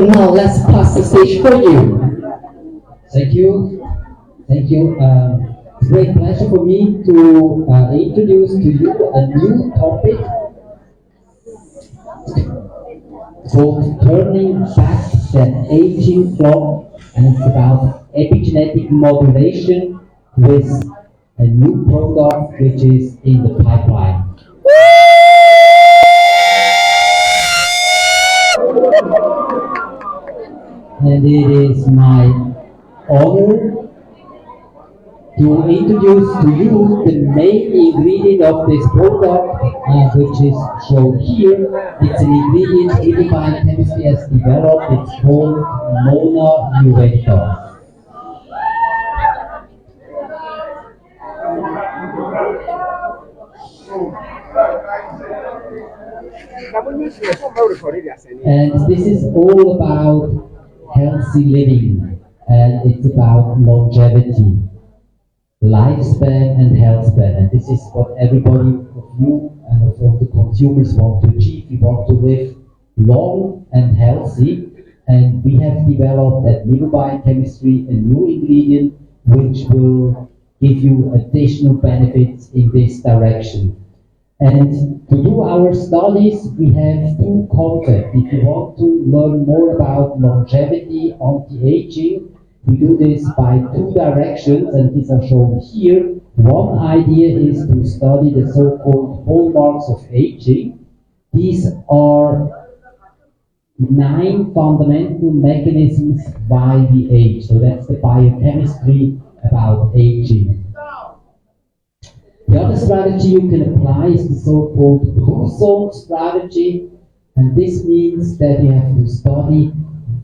now let's pass the stage for you. Thank you. Thank you. It's a great pleasure for me to introduce to you a new topic called Turning Back the Aging Clock, and it's about epigenetic modulation with a new product which is in the pipeline. And it is my honor to introduce to you the main ingredient of this product, which is shown here. It's an ingredient Liquid Chemistry has developed. It's called Mona Uventa. And this is all about healthy living, and it's about longevity, lifespan and health span, and this is what everybody of you and of all the consumers want to achieve. We want to live long and healthy, and we have developed at Liquid Chemistry a new ingredient which will give you additional benefits in this direction. And to do our studies, we have two concepts. If you want to learn more about longevity, anti-aging, we do this by two directions, and these are shown here. One idea is to study the so-called hallmarks of aging. These are 9 fundamental mechanisms why we age. So that's the biochemistry about aging. The other strategy you can apply is the so-called Rousseau strategy, and this means that you have to study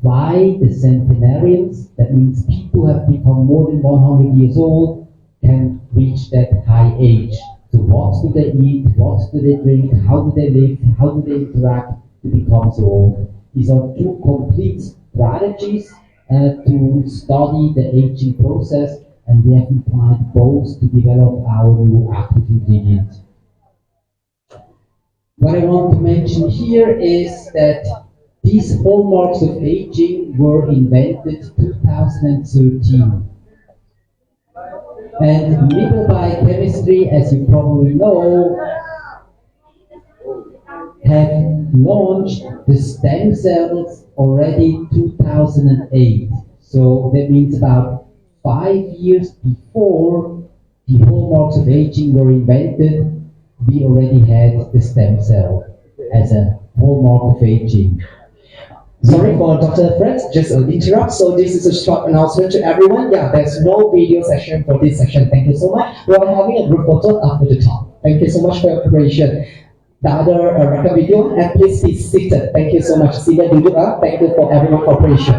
why the centenarians, that means people who have become more than 100 years old, can reach that high age. So what do they eat, what do they drink, how do they live, how do they interact to become so old? These are two complete strategies to study the aging process, and we have applied both to develop our new active ingredient. What I want to mention here is that these hallmarks of aging were invented 2013. And Liquid Chemistry, as you probably know, have launched the stem cells already 2008. So that means about 5 years before the hallmarks of aging were invented, we already had the stem cell as a hallmark of aging. Sorry for Dr. Fred, just an interrupt. So this is a short announcement to everyone. Yeah, there's no video session for this section. Thank you so much. We're having a group photo after the talk. Thank you so much for your preparation. The other record video, and please be seated. Thank you so much. Sila duduk. Thank you for everyone's cooperation.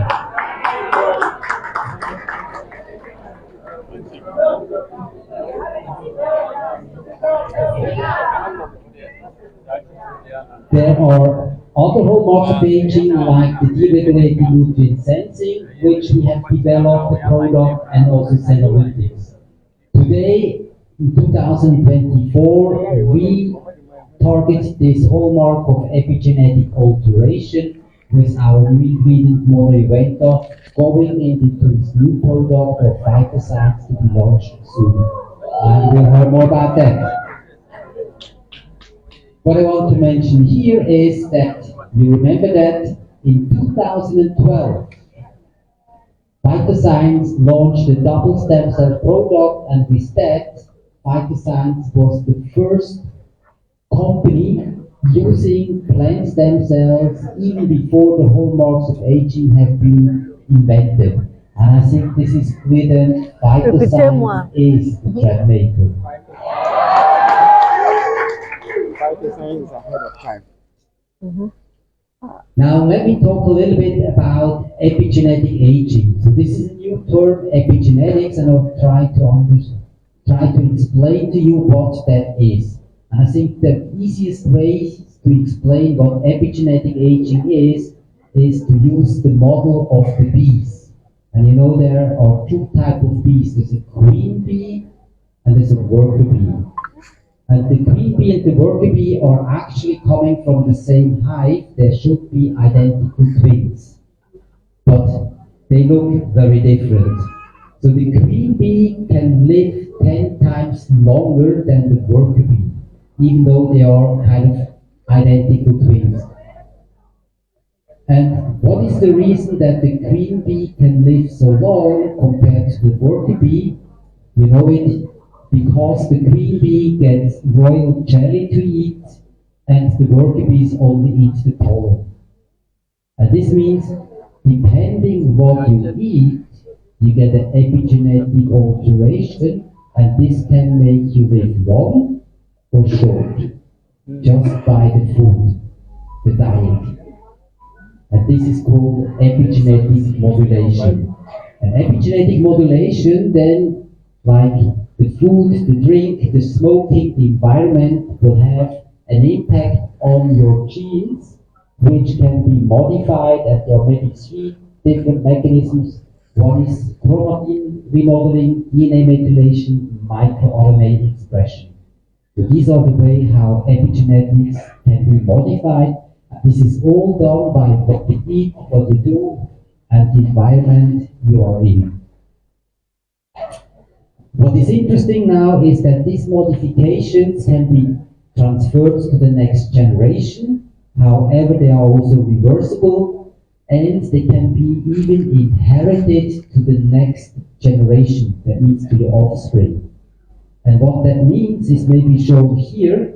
There are other hallmarks of aging, like the deregulated nutrient sensing, which we have developed the product, and also senolytics. Today, in 2024, we target this hallmark of epigenetic alteration with our new ingredient Mono-Uventa, going into this new product of Phytoscience to be launched soon. And we'll hear more about that. What I want to mention here is that you remember that in 2012, Phytoscience launched the double stem cell product, and with that, Phytoscience was the first company using plant stem cells even before the hallmarks of aging have been invented. And I think this is clear that Phytoscience is the trend maker. Phytoscience is ahead of time. Now let me talk a little bit about epigenetic aging. So this is a new term, epigenetics, and I'll try to explain to you what that is. And I think the easiest way to explain what epigenetic aging is to use the model of the bees. And you know there are two types of bees. There's a queen bee and there's a worker bee. And the queen bee and the worker bee are actually coming from the same hive. There should be identical twins. but they look very different. So the queen bee can live 10 times longer than the worker bee, even though they are kind of identical twins. And what is the reason that the queen bee can live so long compared to the worker bee? You know it because the queen bee gets royal jelly to eat and the worker bees only eat the pollen. And this means depending what you eat, you get an epigenetic alteration, and this can make you live long or short, just by the food, the diet. And this is called epigenetic modulation. And epigenetic modulation then, like the food, the drink, the smoking, the environment, will have an impact on your genes, which can be modified, and there are maybe three different mechanisms. One is chromatin remodeling, DNA methylation, microRNA expression. So these are the way how epigenetics can be modified. This is all done by what you eat, what you do, and the environment you are in. What is interesting now is that these modifications can be transferred to the next generation. However, they are also reversible, and they can be even inherited to the next generation, that means to the offspring. And what that means is maybe shown here.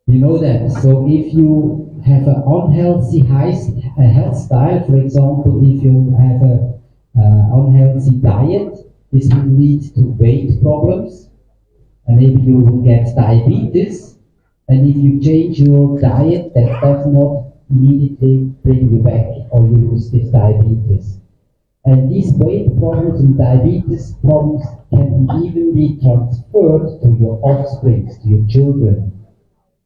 You know that. So if you have an unhealthy health style, for example, if you have an unhealthy diet, this will lead to weight problems, and maybe you will get diabetes. And if you change your diet, that does not immediately bring you back or you lose this diabetes. And these weight problems and diabetes problems can even be transferred to your offspring, to your children,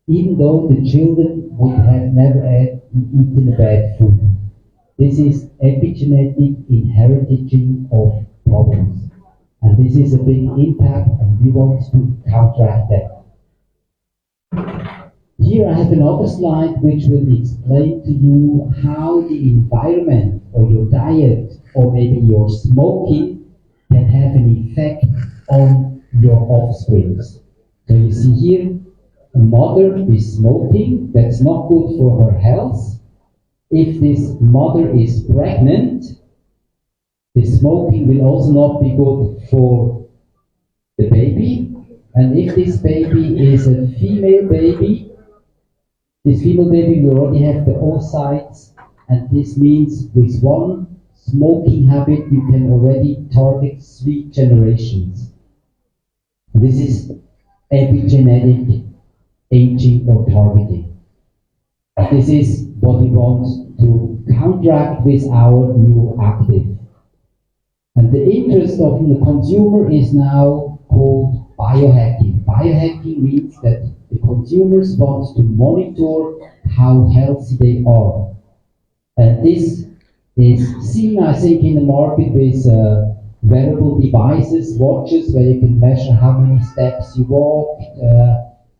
even though the children would have never eaten a bad food. This is epigenetic inherited gene of problems. And this is a big impact, and we want to counteract that. Here I have another slide which will explain to you how the environment or your diet or maybe your smoking can have an effect on your offspring. So you see here, a mother is smoking, that's not good for her health. If this mother is pregnant, the smoking will also not be good for the baby. And if this baby is a female baby, this female baby will already have the oocytes, and this means with one smoking habit you can already target 3 generations. This is epigenetic aging or targeting. This is what we want to counteract with our new active. And the interest of the consumer is now called biohacking. Biohacking means that the consumers want to monitor how healthy they are. And this is seen, I think, in the market with wearable devices, watches, where you can measure how many steps you walked,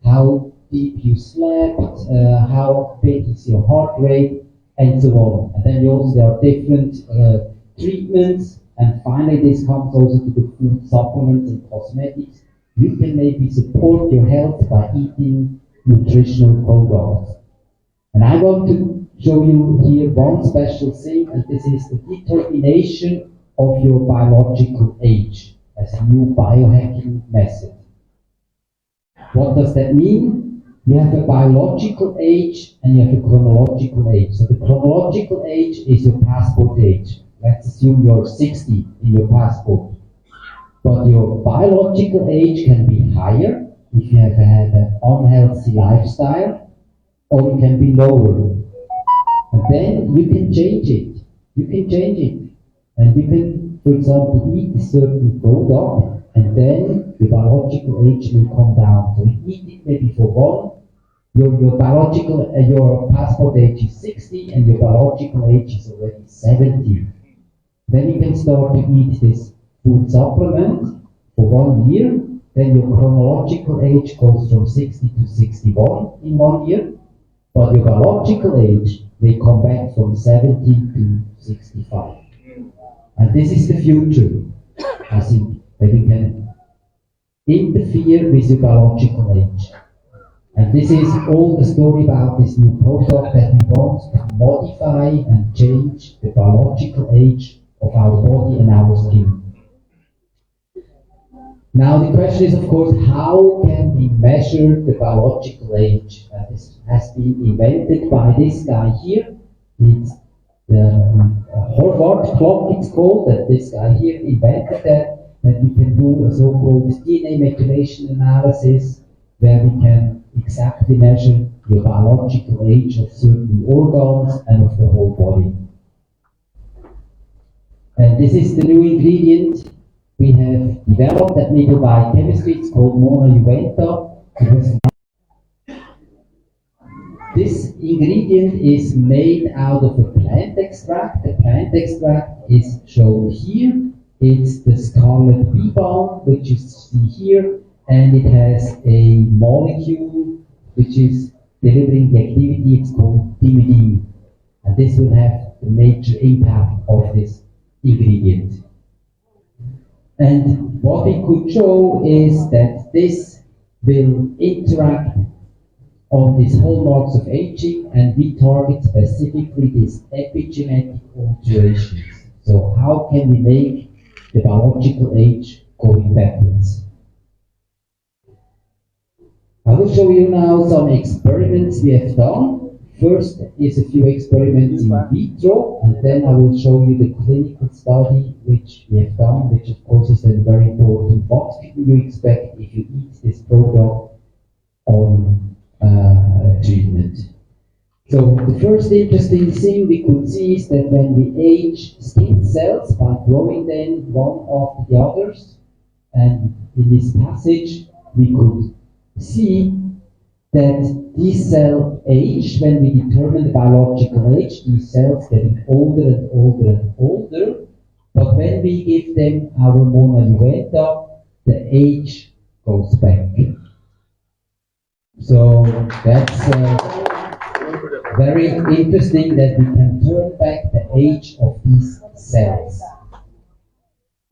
how deep you slept, how big is your heart rate, and so on. And then also there are different treatments, and finally this comes also to the food supplements and cosmetics. You can maybe support your health by eating nutritional programs. And I want to show you here one special thing, and this is the determination of your biological age as a new biohacking method. What does that mean? You have a biological age and you have a chronological age. So the chronological age is your passport age. Let's assume you're 60 in your passport. But your biological age can be higher if you have had an unhealthy lifestyle, or it can be lower. And then you can change it. You can change it. And you can, for example, eat a certain product, and then the biological age will come down. So you eat it maybe for one, your passport age is 60 and your biological age is already 70. Then you can start to eat this food supplement for 1 year. Then your chronological age goes from 60 to 61 in 1 year. but your biological age may come back from 70 to 65. And this is the future, I think, that you can interfere with your biological age. And this is all the story about this new product that we want to modify and change the biological age of our body and our skin. Now the question is, of course, how can we measure the biological age? This has been invented by this guy here. It's the Harvard clock, it's called, that this guy here invented that we can do a so-called DNA methylation analysis, where we can exactly measure your biological age of certain organs and of the whole body. And this is the new ingredient we have developed at Middle Biochemistry. It's called Mona Juventa. This ingredient is made out of a plant extract. The plant extract is shown here. It's the scarlet bee balm, which you see here, and it has a molecule which is delivering the activity. It's called thymidine, and this will have the major impact of this ingredient. And what we could show is that this will interact on these hallmarks of aging, and we target specifically these epigenetic alterations. So how can we make the biological age going backwards? I will show you now some experiments we have done. First is a few experiments in vitro, and then I will show you the clinical study which we have done, which of course is then very important. What do you expect if you eat this product on treatment? So the first interesting thing we could see is that when we age skin cells by growing them one after the others, and in this passage we could see that these cells age when we determine the biological age, these cells getting older and older and older, but when we give them our Mona Juventa, the age goes back. So that's very interesting that we can turn back the age of these cells.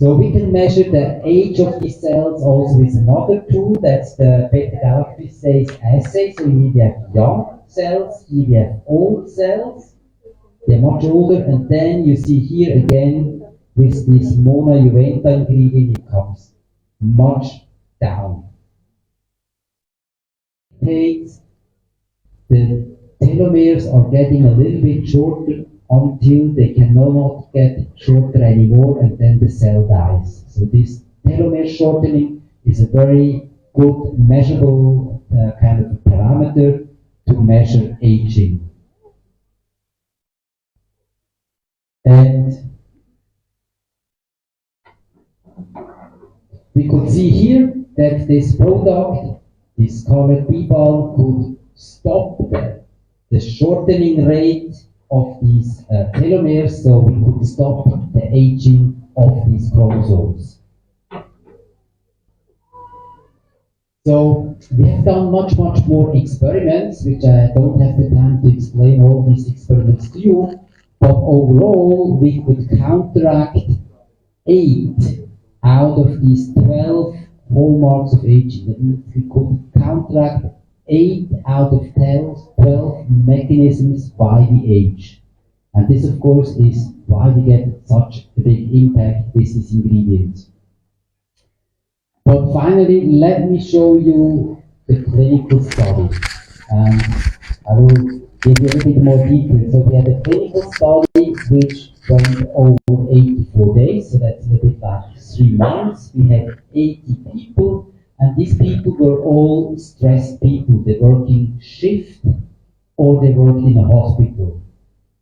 So we can measure the age of these cells also with another tool, that's the beta-galactosidase assay. So here we have young cells, here we have old cells, they're much older, and then you see here again with this Mona Juventa ingredient it comes much down. The telomeres are getting a little bit shorter until they can no longer get shorter anymore, and then the cell dies. So this telomere shortening is a very good measurable kind of parameter to measure aging. And we could see here that this product, this scarlet bee balm, could stop the shortening rate of these telomeres, so we could stop the aging of these chromosomes. So we have done much more experiments, which I don't have the time to explain all these experiments to you, but overall we could counteract 8 out of these 12 hallmarks of aging. That means we could counteract 8 out of 12 mechanisms why we age. And this, of course, is why we get such a big impact with this ingredient. But finally, let me show you the clinical study. And I will give you a little bit more detail. So we had a clinical study which went over 84 days, so that's a little bit like 3 months. We had 80 people. And these people were all stressed people. They work in shift or they work in a hospital.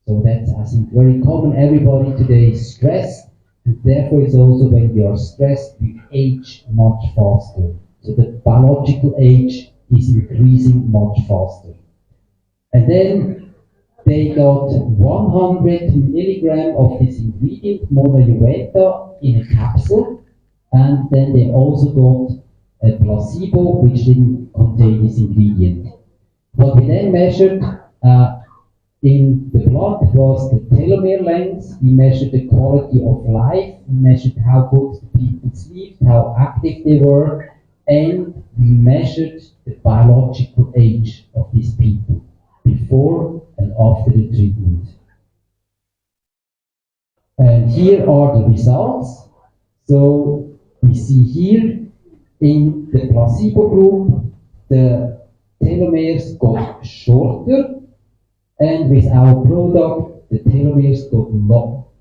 So that's, I think, very common. Everybody today is stressed, and therefore it's also when we are stressed, we age much faster. So the biological age is increasing much faster. And then they got 100 milligrams of this ingredient, Mona Juventa, in a capsule, and then they also got a placebo which didn't contain this ingredient. What we then measured In the blood was the telomere length. We measured the quality of life. We measured how good the people slept, how active they were, and we measured the biological age of these people before and after the treatment. And here are the results. So we see here in the placebo group, the telomeres got shorter, and with our product, the telomeres got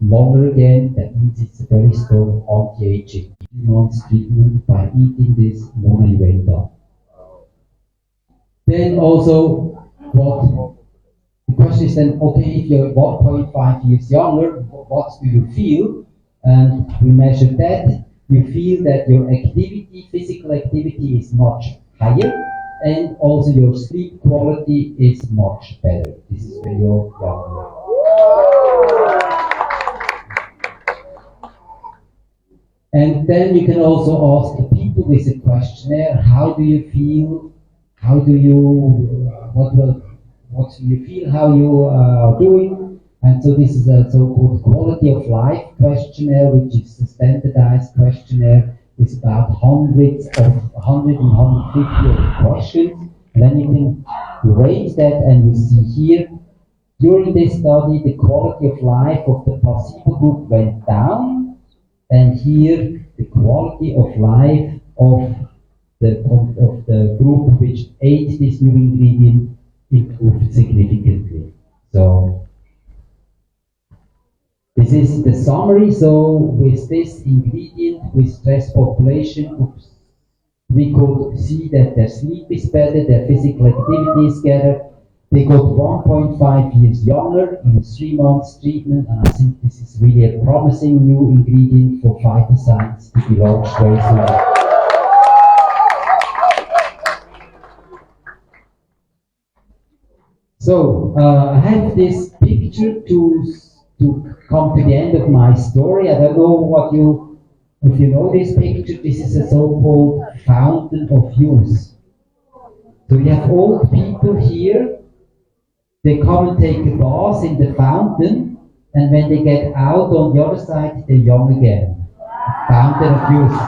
longer again. That means it's a very strong anti-aging. 3 months treatment by eating this Monaliventa. Then also, the question is then, okay, if you're 1.5 years younger, what do you feel? And we measured that. You feel that your activity, physical activity, is much higher, and also your sleep quality is much better. This is when you're younger. And then you can also ask the people with a questionnaire, how do you feel? How do you, what do you feel, how you are doing? And so this is a so-called quality of life questionnaire, which is a standardized questionnaire with about 100 and 150 of questions. And then you can rate that, and you see here, during this study, the quality of life of the placebo group went down, and here the quality of life of the group which ate this new ingredient improved significantly. So this is the summary. So with this ingredient, with stress population groups, we could see that their sleep is better, their physical activity is better. They got 1.5 years younger in a 3 months treatment, and I think this is really a promising new ingredient for Phytoscience to be launched very soon. So I have this picture to come to the end of my story. I don't know if you know this picture. This is a so-called fountain of youth. So you have old people here. They come and take a bath in the fountain, and when they get out on the other side, they're young again. Fountain of youth.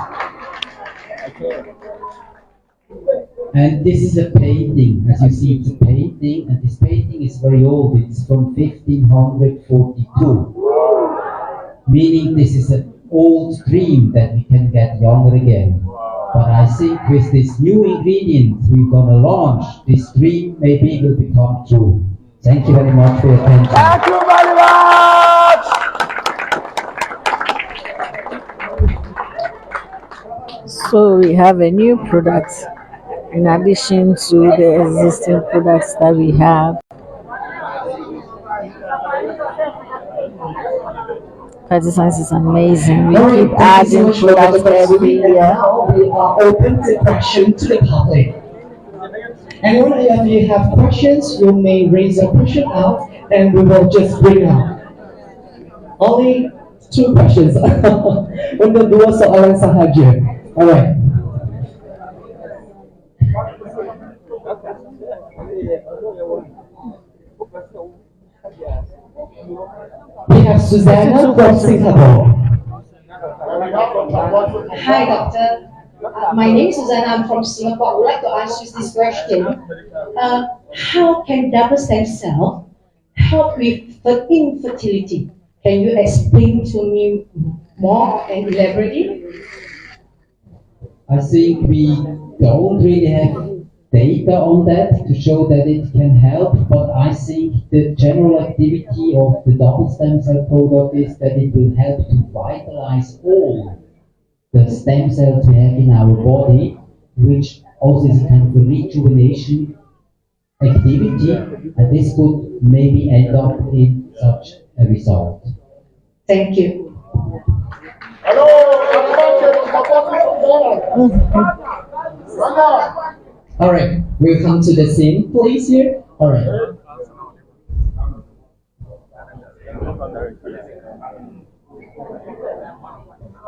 And this is a painting. As you see, it's a painting, and this painting is very old. It's from 1542. Meaning this is an old dream that we can get younger again. But I think with this new ingredient we're gonna launch, this dream maybe will become true. Thank you very much for your attention. Thank you very much! So we have a new product in addition to the existing products that we have. Phytoscience is amazing. We keep adding products every year. Now we are open to question to the public. Anyone, if you have questions, you may raise your question out, and we will just bring up. Only 2 questions. Untuk 2 soalan sahaja. Alright. We have Susanna from Singapore. Hi, Doctor. My name is Susanna. I'm from Singapore. I would like to ask you this question. How can double stem cell help with infertility? Can you explain to me more and elaborately? I think we don't really have data on that to show that it can help, but I think the general activity of the double stem cell product is that it will help to vitalize all the stem cells we have in our body, which also is a kind of a rejuvenation activity, and this could maybe end up in such a result. Thank you. Alright, we'll come to the same place here. Alright.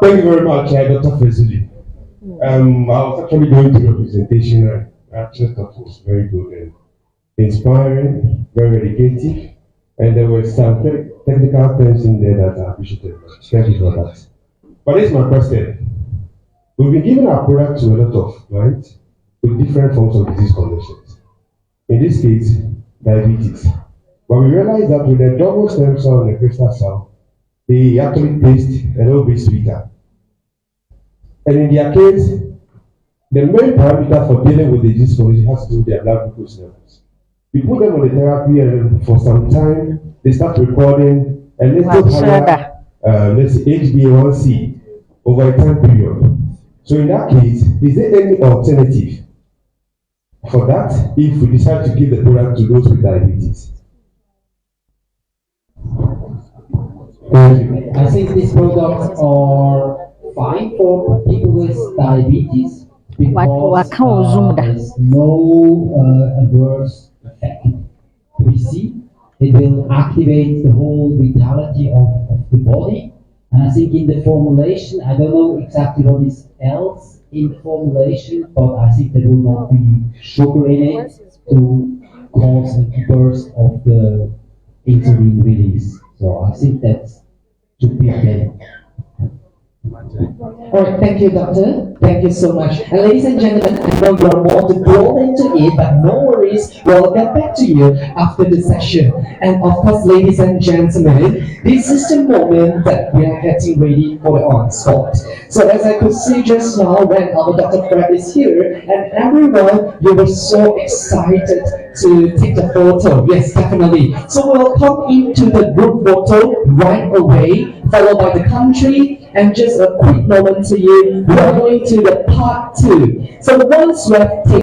Thank you very much, Dr. Fezuli. I was actually going through your presentation, and I actually thought it was very good. And inspiring, very educative, and there were some technical terms in there that I appreciated. Thank you for that. But here's my question. We've been giving our product to a lot of clients with different forms of disease conditions. In this case, diabetes. But we realized that with the double stem cell and the crystal cell, they actually taste a little bit sweeter. And in their case, the main parameter for dealing with the disease condition has to do with their blood glucose levels. We put them on the therapy, and for some time, they start recording a little higher, let's say HbA1c over a time period. So in that case, is there any alternative for that if we decide to give the product to those with diabetes? I think these products are fine for people with diabetes because there's no adverse effect we see. It will activate the whole vitality of the body. And I think in the formulation, I don't know exactly what is else in the formulation, but I think there will not be sugar in it to cause a burst of the insulin release. So I think that should be okay. All right, thank you, Doctor. Thank you so much. And ladies and gentlemen, I know you're more to go into it, but no worries. We'll get back to you after the session. And of course, ladies and gentlemen, this is the moment that we are getting ready for the on-spot. So as I could see just now, when our Dr. Fred is here, and everyone, you were so excited to take the photo. Yes, definitely. So we'll come into the group photo right away, followed by the country. And just a quick moment to you, we are going to the part 2. So once we have taken